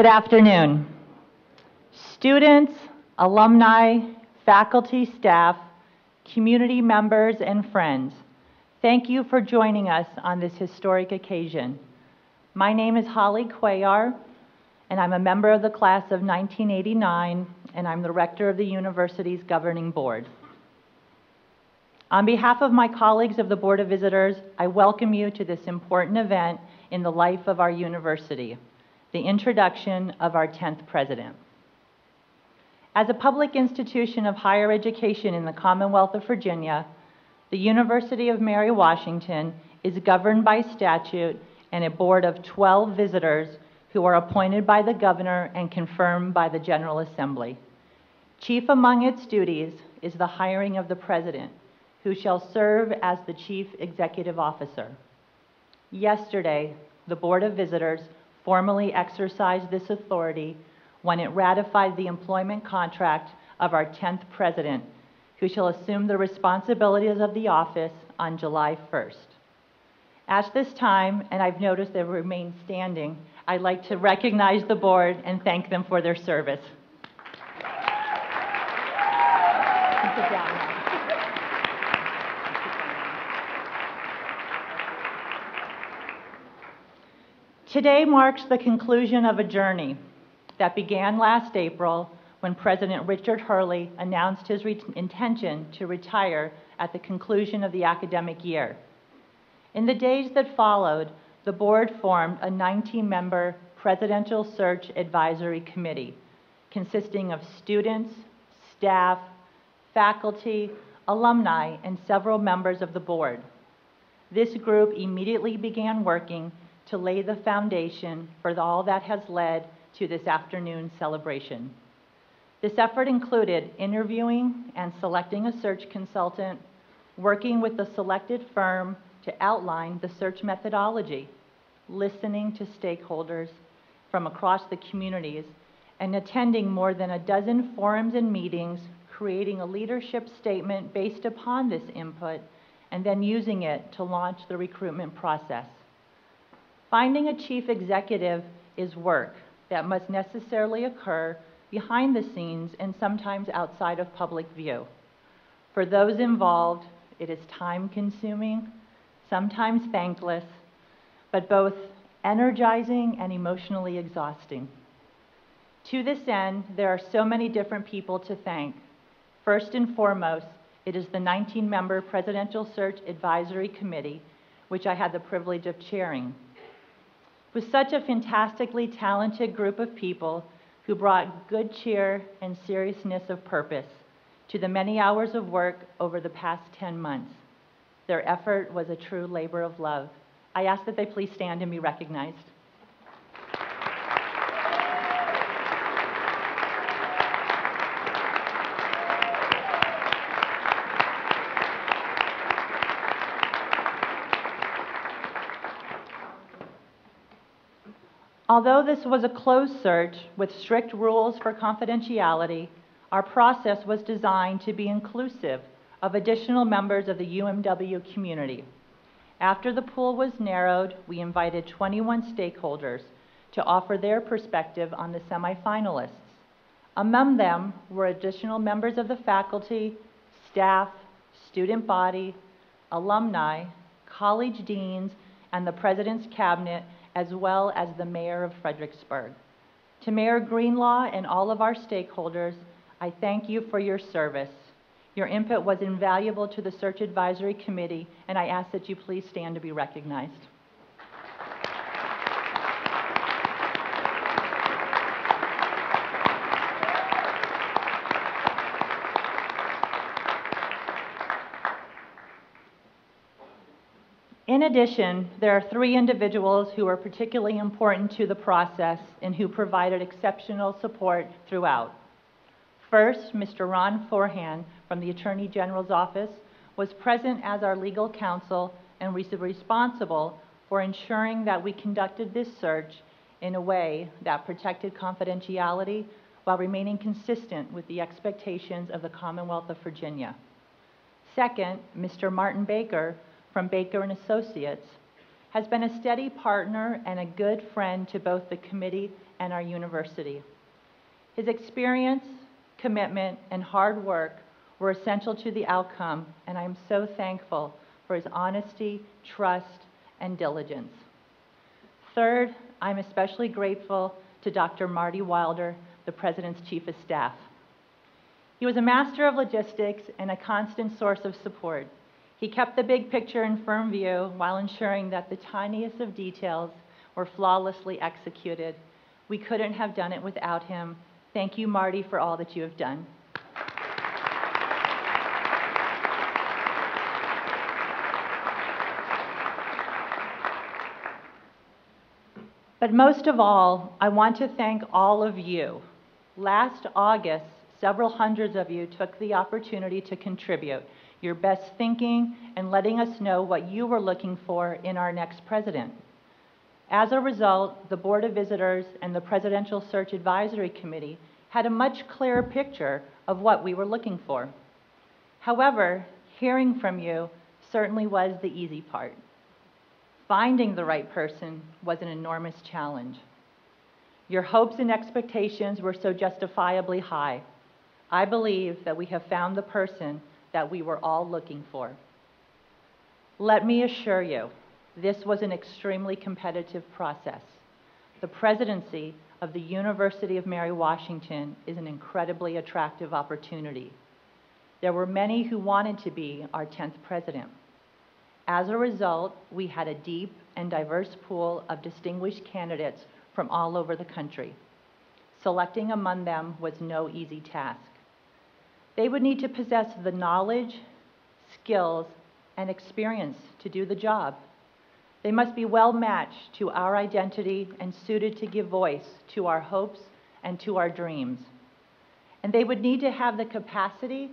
Good afternoon. Students, alumni, faculty, staff, community members, and friends, thank you for joining us on this historic occasion. My name is Holly Cuellar, and I'm a member of the class of 1989, and I'm the rector of the university's governing board. On behalf of my colleagues of the Board of Visitors, I welcome you to this important event in the life of our university, the introduction of our 10th president. As a public institution of higher education in the Commonwealth of Virginia, the University of Mary Washington is governed by statute and a board of 12 visitors who are appointed by the governor and confirmed by the General Assembly. Chief among its duties is the hiring of the president, who shall serve as the chief executive officer. Yesterday, the Board of Visitors formally exercised this authority when it ratified the employment contract of our 10th president, who shall assume the responsibilities of the office on July 1st. At this time, and I've noticed they remain standing, I'd like to recognize the board and thank them for their service. Sit down now. Today marks the conclusion of a journey that began last April when President Richard Hurley announced his intention to retire at the conclusion of the academic year. In the days that followed, the board formed a 19-member Presidential Search Advisory Committee consisting of students, staff, faculty, alumni, and several members of the board. This group immediately began working to lay the foundation for all that has led to this afternoon's celebration. This effort included interviewing and selecting a search consultant, working with the selected firm to outline the search methodology, listening to stakeholders from across the communities, and attending more than a dozen forums and meetings, creating a leadership statement based upon this input, and then using it to launch the recruitment process. Finding a chief executive is work that must necessarily occur behind the scenes and sometimes outside of public view. For those involved, it is time-consuming, sometimes thankless, but both energizing and emotionally exhausting. To this end, there are so many different people to thank. First and foremost, it is the 19-member Presidential Search Advisory Committee, which I had the privilege of chairing. With such a fantastically talented group of people who brought good cheer and seriousness of purpose to the many hours of work over the past 10 months. Their effort was a true labor of love. I ask that they please stand and be recognized. Although this was a closed search with strict rules for confidentiality, our process was designed to be inclusive of additional members of the UMW community. After the pool was narrowed, we invited 21 stakeholders to offer their perspective on the semifinalists. Among them were additional members of the faculty, staff, student body, alumni, college deans, and the president's cabinet, as well as the mayor of Fredericksburg. To Mayor Greenlaw and all of our stakeholders, I thank you for your service. Your input was invaluable to the Search Advisory Committee, and I ask that you please stand to be recognized. In addition, there are 3 individuals who are particularly important to the process and who provided exceptional support throughout. First, Mr. Ron Forhan from the Attorney General's office was present as our legal counsel and was responsible for ensuring that we conducted this search in a way that protected confidentiality while remaining consistent with the expectations of the Commonwealth of Virginia. Second, Mr. Martin Baker from Baker & Associates has been a steady partner and a good friend to both the committee and our university. His experience, commitment, and hard work were essential to the outcome, and I am so thankful for his honesty, trust, and diligence. Third, I'm especially grateful to Dr. Marty Wilder, the President's Chief of Staff. He was a master of logistics and a constant source of support. He kept the big picture in firm view while ensuring that the tiniest of details were flawlessly executed. We couldn't have done it without him. Thank you, Marty, for all that you have done. But most of all, I want to thank all of you. Last August, several hundreds of you took the opportunity to contribute your best thinking and letting us know what you were looking for in our next president. As a result, the Board of Visitors and the Presidential Search Advisory Committee had a much clearer picture of what we were looking for. However, hearing from you certainly was the easy part. Finding the right person was an enormous challenge. Your hopes and expectations were so justifiably high. I believe that we have found the person that we were all looking for. Let me assure you, this was an extremely competitive process. The presidency of the University of Mary Washington is an incredibly attractive opportunity. There were many who wanted to be our 10th president. As a result, we had a deep and diverse pool of distinguished candidates from all over the country. Selecting among them was no easy task. They would need to possess the knowledge, skills, and experience to do the job. They must be well matched to our identity and suited to give voice to our hopes and to our dreams. And they would need to have the capacity,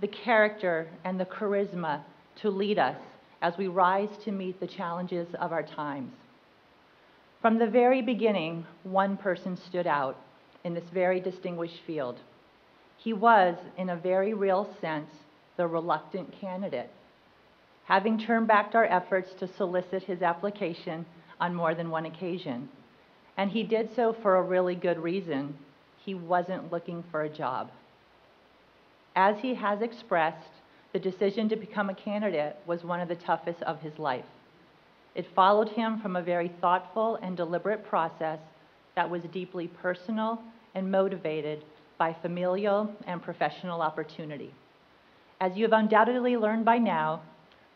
the character, and the charisma to lead us as we rise to meet the challenges of our times. From the very beginning, one person stood out in this very distinguished field. He was, in a very real sense, the reluctant candidate, having turned back our efforts to solicit his application on more than one occasion. And he did so for a really good reason. He wasn't looking for a job. As he has expressed, the decision to become a candidate was one of the toughest of his life. It followed him from a very thoughtful and deliberate process that was deeply personal and motivated by familial and professional opportunity. As you have undoubtedly learned by now,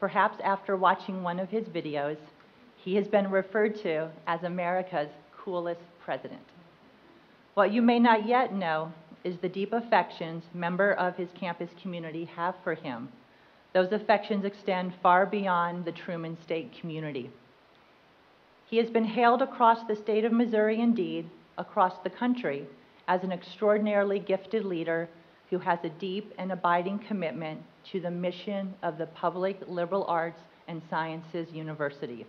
perhaps after watching one of his videos, he has been referred to as America's coolest president. What you may not yet know is the deep affections members of his campus community have for him. Those affections extend far beyond the Truman State community. He has been hailed across the state of Missouri, indeed, across the country, as an extraordinarily gifted leader who has a deep and abiding commitment to the mission of the Public Liberal Arts and Sciences University.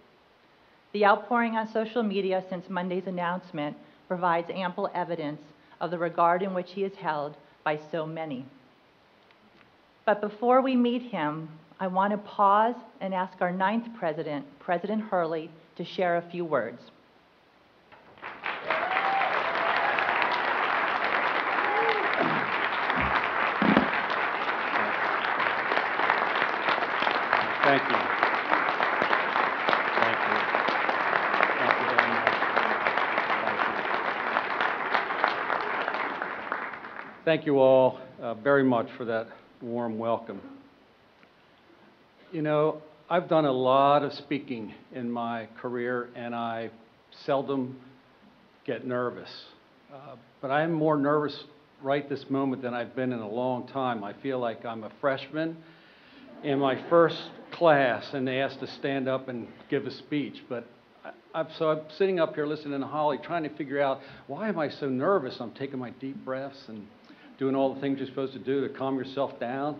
The outpouring on social media since Monday's announcement provides ample evidence of the regard in which he is held by so many. But before we meet him, I want to pause and ask our 9th president, President Hurley, to share a few words. Thank you. Thank you. Thank you very much. Thank you all very much for that warm welcome. You know, I've done a lot of speaking in my career, and I seldom get nervous. But I'm more nervous right this moment than I've been in a long time. I feel like I'm a freshman in my first class and they asked to stand up and give a speech. But I'm sitting up here listening to Holly, trying to figure out, why am I so nervous? I'm taking my deep breaths and doing all the things you're supposed to do to calm yourself down.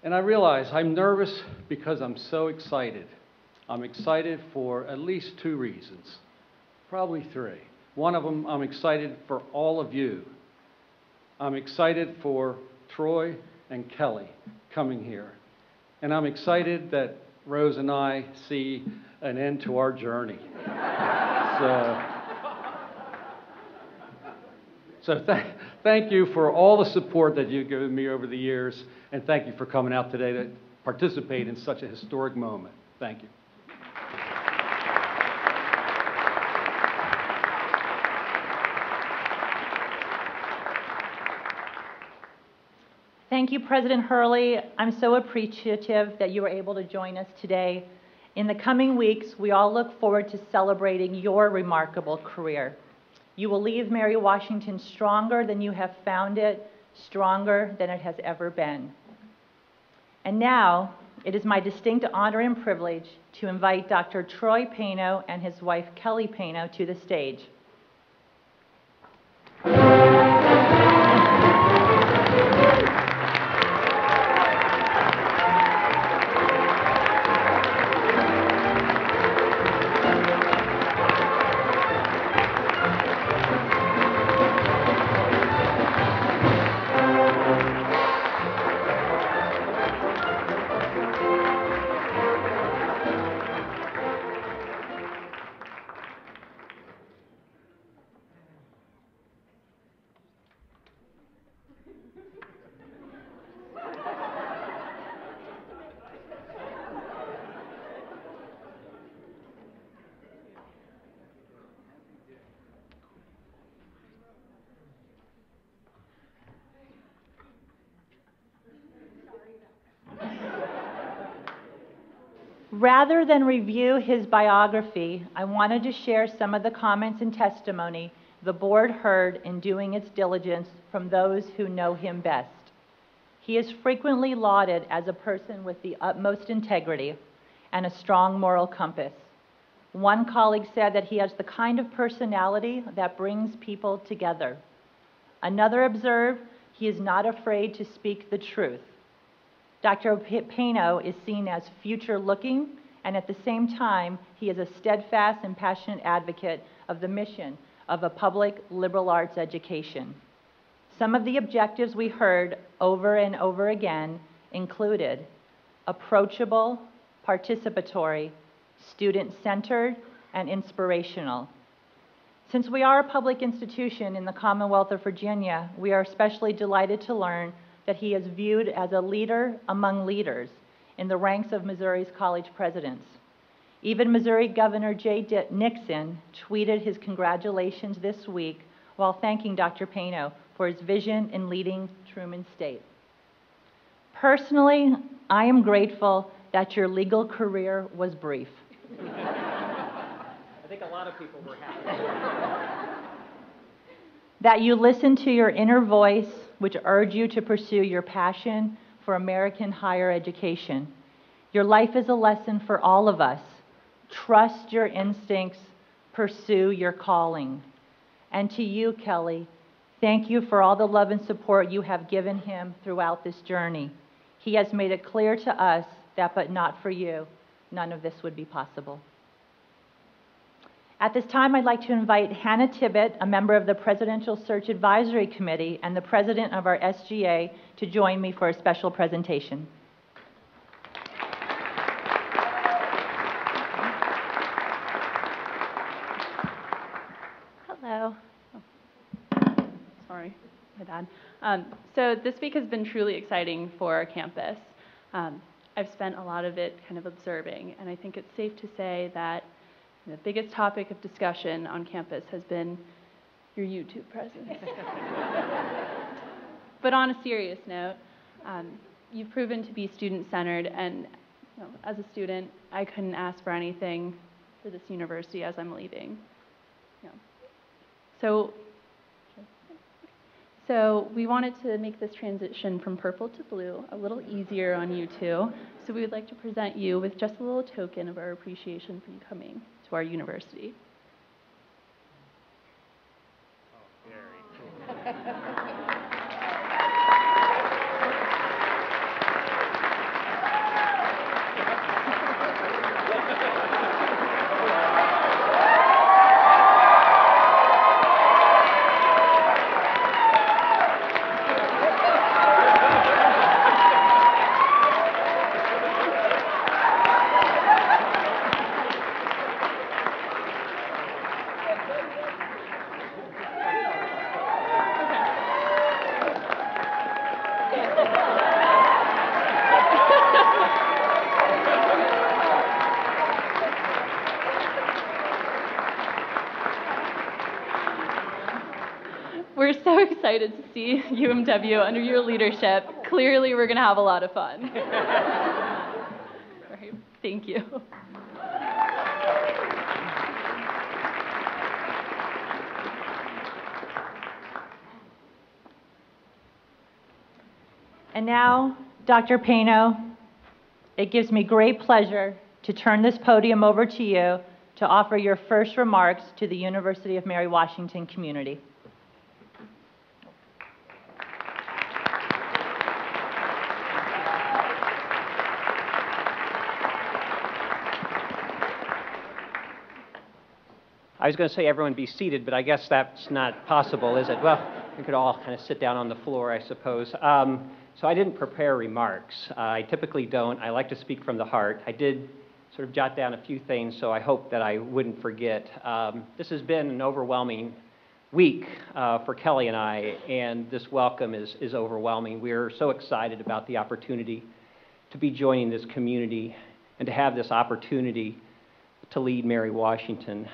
And I realize I'm nervous because I'm so excited. I'm excited for at least 2 reasons, probably 3. One of them, I'm excited for all of you. I'm excited for Troy and Kelly coming here. And I'm excited that Rose and I see an end to our journey. So thank you for all the support that you've given me over the years, and thank you for coming out today to participate in such a historic moment. Thank you. Thank you, President Hurley. I'm so appreciative that you were able to join us today. In the coming weeks, we all look forward to celebrating your remarkable career. You will leave Mary Washington stronger than you have found it, stronger than it has ever been. And now, it is my distinct honor and privilege to invite Dr. Troy Paino and his wife Kelly Paino to the stage. Rather than review his biography, I wanted to share some of the comments and testimony the board heard in doing its diligence from those who know him best. He is frequently lauded as a person with the utmost integrity and a strong moral compass. One colleague said that he has the kind of personality that brings people together. Another observed he is not afraid to speak the truth. Dr. Paino is seen as future-looking, and at the same time, he is a steadfast and passionate advocate of the mission of a public liberal arts education. Some of the objectives we heard over and over again included approachable, participatory, student-centered, and inspirational. Since we are a public institution in the Commonwealth of Virginia, we are especially delighted to learn that he is viewed as a leader among leaders in the ranks of Missouri's college presidents. Even Missouri Governor Nixon tweeted his congratulations this week while thanking Dr. Paino for his vision in leading Truman State. Personally, I am grateful that your legal career was brief. I think a lot of people were happy. That you listened to your inner voice, which urged you to pursue your passion for American higher education. Your life is a lesson for all of us. Trust your instincts, pursue your calling. And to you, Kelly, thank you for all the love and support you have given him throughout this journey. He has made it clear to us that, but not for you, none of this would be possible. At this time, I'd like to invite Hannah Tibbett, a member of the Presidential Search Advisory Committee and the president of our SGA, to join me for a special presentation. Hello. Oh, sorry, my bad. So this week has been truly exciting for our campus. I've spent a lot of it kind of observing, and I think it's safe to say that the biggest topic of discussion on campus has been your YouTube presence. But on a serious note, you've proven to be student-centered, and as a student, I couldn't ask for anything for this university as I'm leaving. So we wanted to make this transition from purple to blue a little easier on you two. So we would like to present you with just a little token of our appreciation for you coming to our university. Oh, very cool. excited to see UMW under your leadership. Clearly, we're going to have a lot of fun. All right, thank you. And now, Dr. Paino, it gives me great pleasure to turn this podium over to you to offer your first remarks to the University of Mary Washington community. I was going to say everyone be seated, but I guess that's not possible, is it? Well, we could all kind of sit down on the floor, I suppose. So I didn't prepare remarks. I typically don't. I like to speak from the heart. I did sort of jot down a few things, so I hope that I wouldn't forget. This has been an overwhelming week for Kelly and I, and this welcome is overwhelming. We're so excited about the opportunity to be joining this community and to have this opportunity to lead Mary Washington.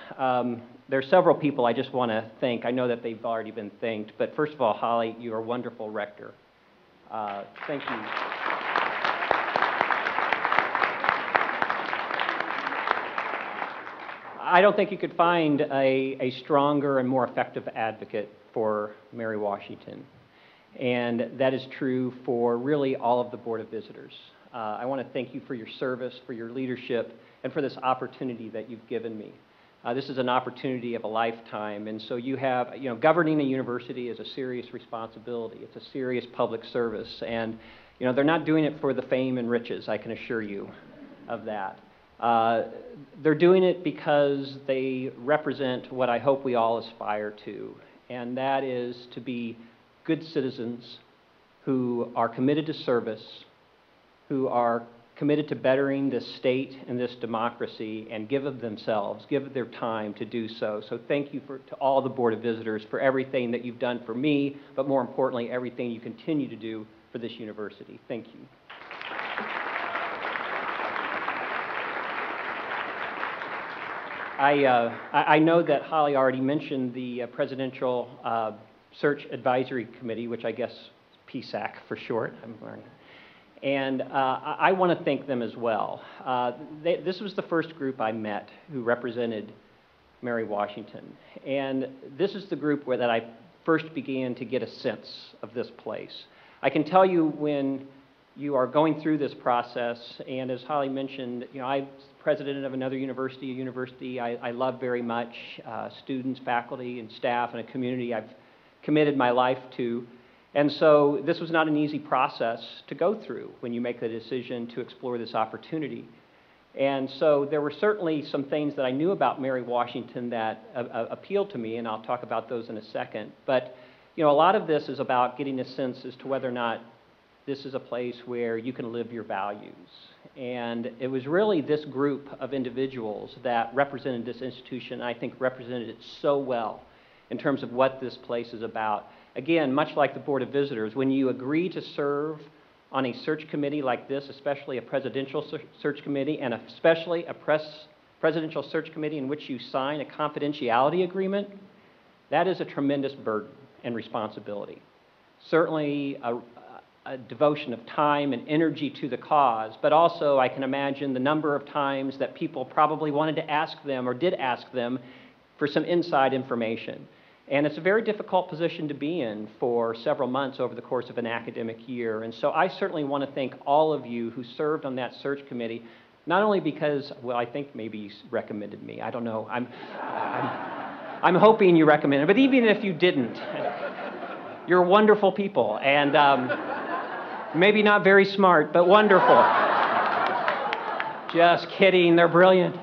There are several people I just want to thank. I know that they've already been thanked, but first of all, Holly, you're a wonderful rector. Thank you. I don't think you could find a stronger and more effective advocate for Mary Washington, and that is true for really all of the Board of Visitors. I want to thank you for your service, for your leadership, and for this opportunity that you've given me. This is an opportunity of a lifetime, and so you have, governing a university is a serious responsibility. It's a serious public service, and, they're not doing it for the fame and riches, I can assure you of that. They're doing it because they represent what I hope we all aspire to, and that is to be good citizens who are committed to service, who are committed to bettering this state and this democracy, and give of themselves, give of their time to do so. So thank you to all the Board of Visitors for everything that you've done for me, but more importantly, everything you continue to do for this university. Thank you. I know that Holly already mentioned the Presidential Search Advisory Committee, which I guess PSAC for short, I'm learning. And I want to thank them as well. This was the first group I met who represented Mary Washington. And this is the group that I first began to get a sense of this place. I can tell you when you are going through this process, and as Holly mentioned, I'm president of another university, a university I love very much, students, faculty, and staff, and a community I've committed my life to. And so this was not an easy process to go through when you make the decision to explore this opportunity. And so there were certainly some things that I knew about Mary Washington that appealed to me, and I'll talk about those in a second. But a lot of this is about getting a sense as to whether or not this is a place where you can live your values. And it was really this group of individuals that represented this institution, and I think represented it so well in terms of what this place is about. Again, much like the Board of Visitors, when you agree to serve on a search committee like this, especially a presidential search committee, and especially a presidential search committee in which you sign a confidentiality agreement, that is a tremendous burden and responsibility. Certainly a devotion of time and energy to the cause, but also I can imagine the number of times that people probably wanted to ask them or did ask them for some inside information. And it's a very difficult position to be in for several months over the course of an academic year. And so I certainly want to thank all of you who served on that search committee, not only because, well, I think maybe you recommended me. I don't know. I'm hoping you recommended, but even if you didn't, you're wonderful people. And maybe not very smart, but wonderful. Just kidding. They're brilliant.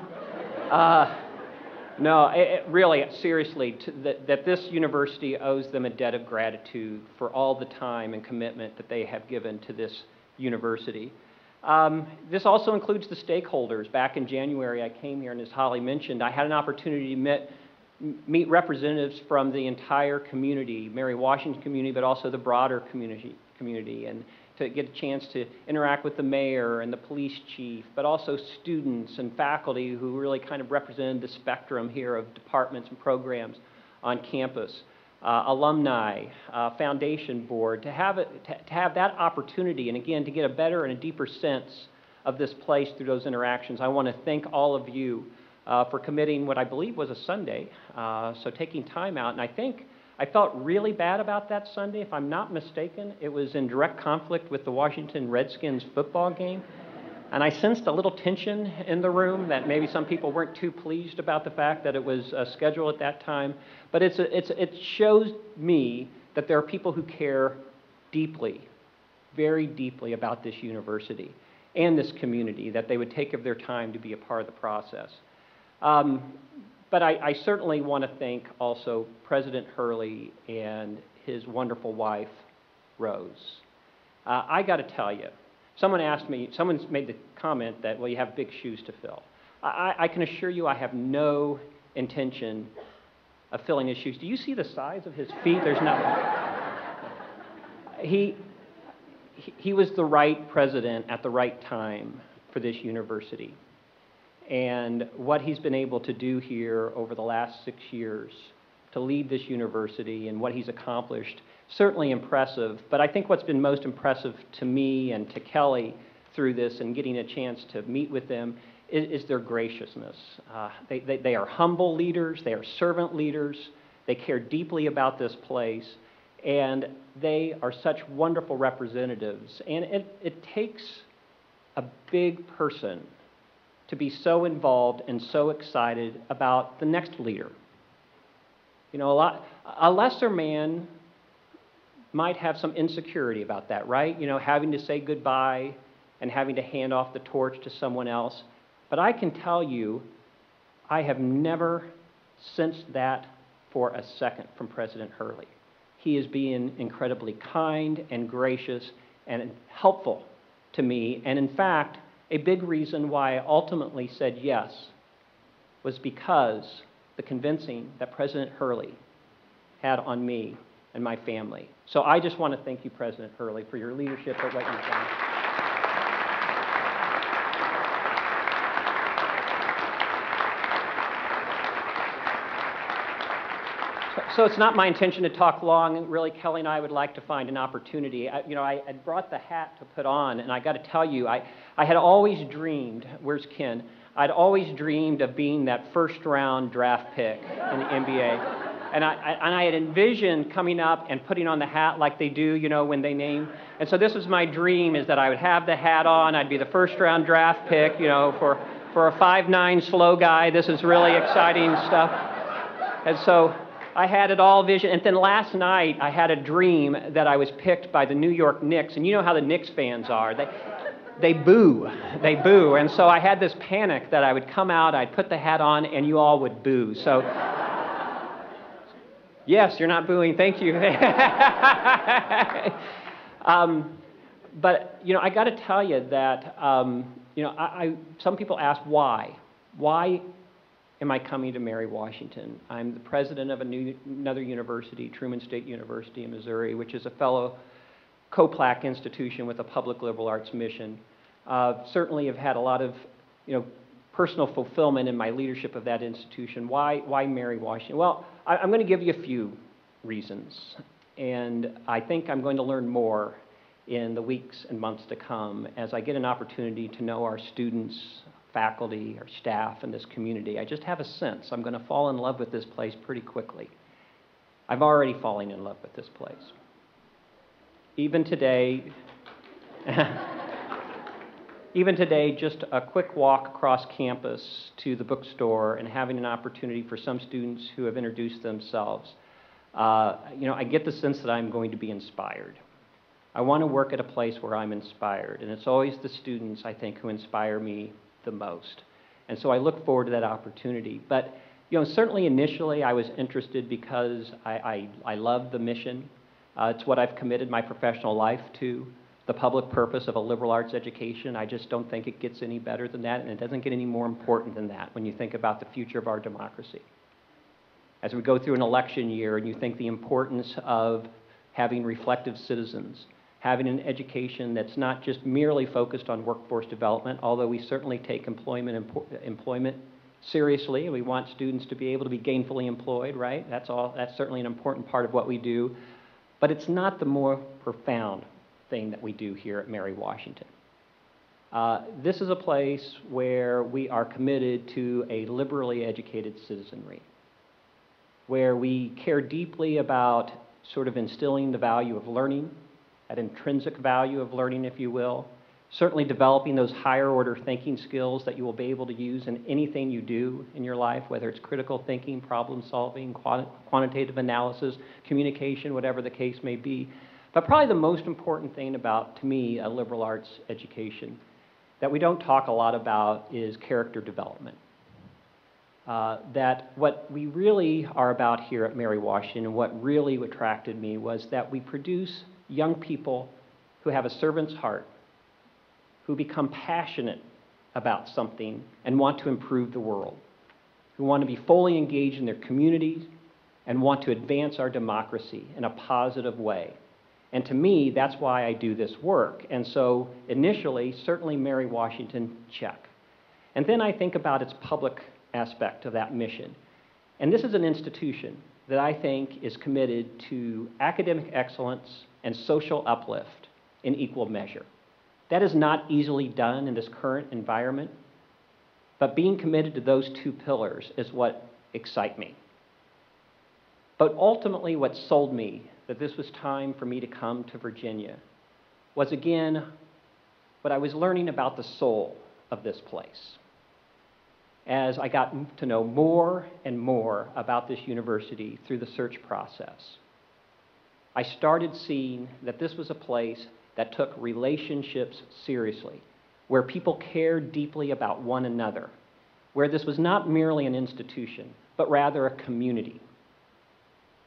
No, really, seriously, that this university owes them a debt of gratitude for all the time and commitment that they have given to this university. This also includes the stakeholders. Back in January, I came here, and as Holly mentioned, I had an opportunity to meet representatives from the entire community, Mary Washington community, but also the broader community, and to get a chance to interact with the mayor and the police chief, but also students and faculty who really kind of represented the spectrum here of departments and programs on campus. alumni, foundation board, to have that opportunity, and again, to get a better and a deeper sense of this place through those interactions. I want to thank all of you for committing what I believe was a Sunday, so taking time out. And I felt really bad about that Sunday. If I'm not mistaken, it was in direct conflict with the Washington Redskins football game. And I sensed a little tension in the room, that maybe some people weren't too pleased about the fact that it was scheduled at that time. But it shows me that there are people who care deeply, very deeply about this university and this community, that they would take of their time to be a part of the process. But I certainly want to thank also President Hurley and his wonderful wife, Rose. I got to tell you, someone's made the comment that, well, you have big shoes to fill. I can assure you I have no intention of filling his shoes. Do you see the size of his feet? There's nothing. He was the right president at the right time for this university. And what he's been able to do here over the last 6 years to lead this university and what he's accomplished, certainly impressive. But I think what's been most impressive to me and to Kelly through this and getting a chance to meet with them is their graciousness. They are humble leaders. They are servant leaders. They care deeply about this place. And they are such wonderful representatives. And it takes a big person to be so involved and so excited about the next leader. You know, a lesser man might have some insecurity about that, right? You know, having to say goodbye and having to hand off the torch to someone else. But I can tell you, I have never sensed that for a second from President Hurley. He is being incredibly kind and gracious and helpful to me. And in fact, a big reason why I ultimately said yes was because the convincing that President Hurley had on me and my family. So I just want to thank you, President Hurley, for your leadership at what you've done. So it's not my intention to talk long. Really, Kelly and I would like to find an opportunity. I had brought the hat to put on, and I got to tell you, I had always dreamed, where's Ken? I'd always dreamed of being that first-round draft pick in the NBA. And I had envisioned coming up and putting on the hat like they do, you know, when they name. And so this was my dream, is that I would have the hat on. I'd be the first-round draft pick, you know, for a 5'9" slow guy. This is really exciting stuff. And so I had it all vision. And then last night, I had a dream that I was picked by the New York Knicks. And you know how the Knicks fans are. They boo. They boo. And so I had this panic that I would come out, I'd put the hat on, and you all would boo. So, yes, you're not booing. Thank you. But, you know, I got to tell you that, you know, some people ask why. Why am I coming to Mary Washington? I'm the president of another university, Truman State University in Missouri, which is a fellow COPLAC institution with a public liberal arts mission. Certainly have had a lot of, you know, personal fulfillment in my leadership of that institution. Why Mary Washington? Well, I'm going to give you a few reasons, and I think I'm going to learn more in the weeks and months to come as I get an opportunity to know our students, faculty, our staff, and this community. I just have a sense I'm going to fall in love with this place pretty quickly. I'm already falling in love with this place. Even today, just a quick walk across campus to the bookstore and having an opportunity for some students who have introduced themselves, you know, I get the sense that I'm going to be inspired. I want to work at a place where I'm inspired, and it's always the students, I think, who inspire me the most. And so I look forward to that opportunity. But, you know, certainly initially I was interested because I love the mission. It's what I've committed my professional life to, the public purpose of a liberal arts education. I just don't think it gets any better than that, and it doesn't get any more important than that when you think about the future of our democracy. As we go through an election year and you think the importance of having reflective citizens, having an education that's not just merely focused on workforce development, although we certainly take employment seriously. We want students to be able to be gainfully employed, right? That's certainly an important part of what we do. But it's not the more profound thing that we do here at Mary Washington. This is a place where we are committed to a liberally educated citizenry, where we care deeply about sort of instilling the value of learning, that intrinsic value of learning, if you will, certainly developing those higher order thinking skills that you will be able to use in anything you do in your life, whether it's critical thinking, problem solving, quantitative analysis, communication, whatever the case may be. But probably the most important thing about, to me, a liberal arts education that we don't talk a lot about is character development. That what we really are about here at Mary Washington and what really attracted me was that we produce young people who have a servant's heart, who become passionate about something and want to improve the world, who want to be fully engaged in their communities and want to advance our democracy in a positive way. And to me, that's why I do this work. And so initially, certainly Mary Washington, check. And then I think about its public aspect of that mission. And this is an institution that I think is committed to academic excellence and social uplift in equal measure. That is not easily done in this current environment, but being committed to those two pillars is what excites me. But ultimately, what sold me that this was time for me to come to Virginia was, again, what I was learning about the soul of this place. As I got to know more and more about this university through the search process, I started seeing that this was a place that took relationships seriously, where people cared deeply about one another, where this was not merely an institution, but rather a community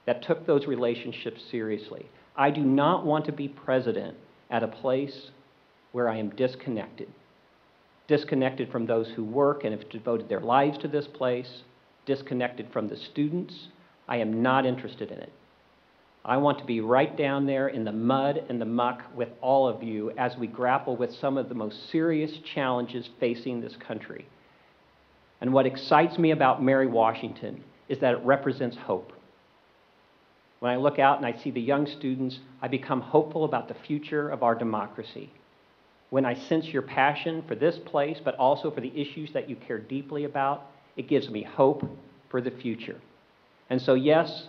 that took those relationships seriously. I do not want to be president at a place where I am disconnected from those who work and have devoted their lives to this place, disconnected from the students. I am not interested in it. I want to be right down there in the mud and the muck with all of you as we grapple with some of the most serious challenges facing this country. And what excites me about Mary Washington is that it represents hope. When I look out and I see the young students, I become hopeful about the future of our democracy. When I sense your passion for this place, but also for the issues that you care deeply about, it gives me hope for the future. And so, yes,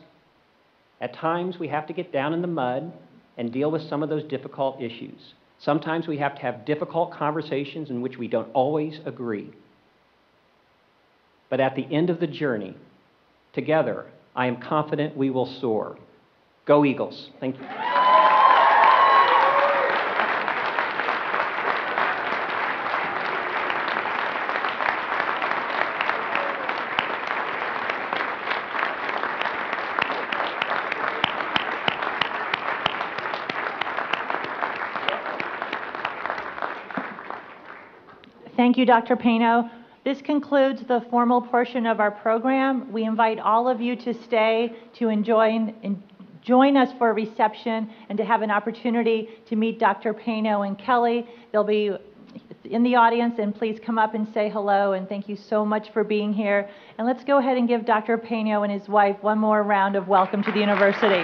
at times we have to get down in the mud and deal with some of those difficult issues. Sometimes we have to have difficult conversations in which we don't always agree. But at the end of the journey, together, I am confident we will soar. Go Eagles. Thank you. Thank you, Dr. Paino. This concludes the formal portion of our program. We invite all of you to stay to join us for a reception and to have an opportunity to meet Dr. Paino and Kelly. They'll be in the audience, and please come up and say hello, and thank you so much for being here. And let's go ahead and give Dr. Paino and his wife one more round of welcome to the university.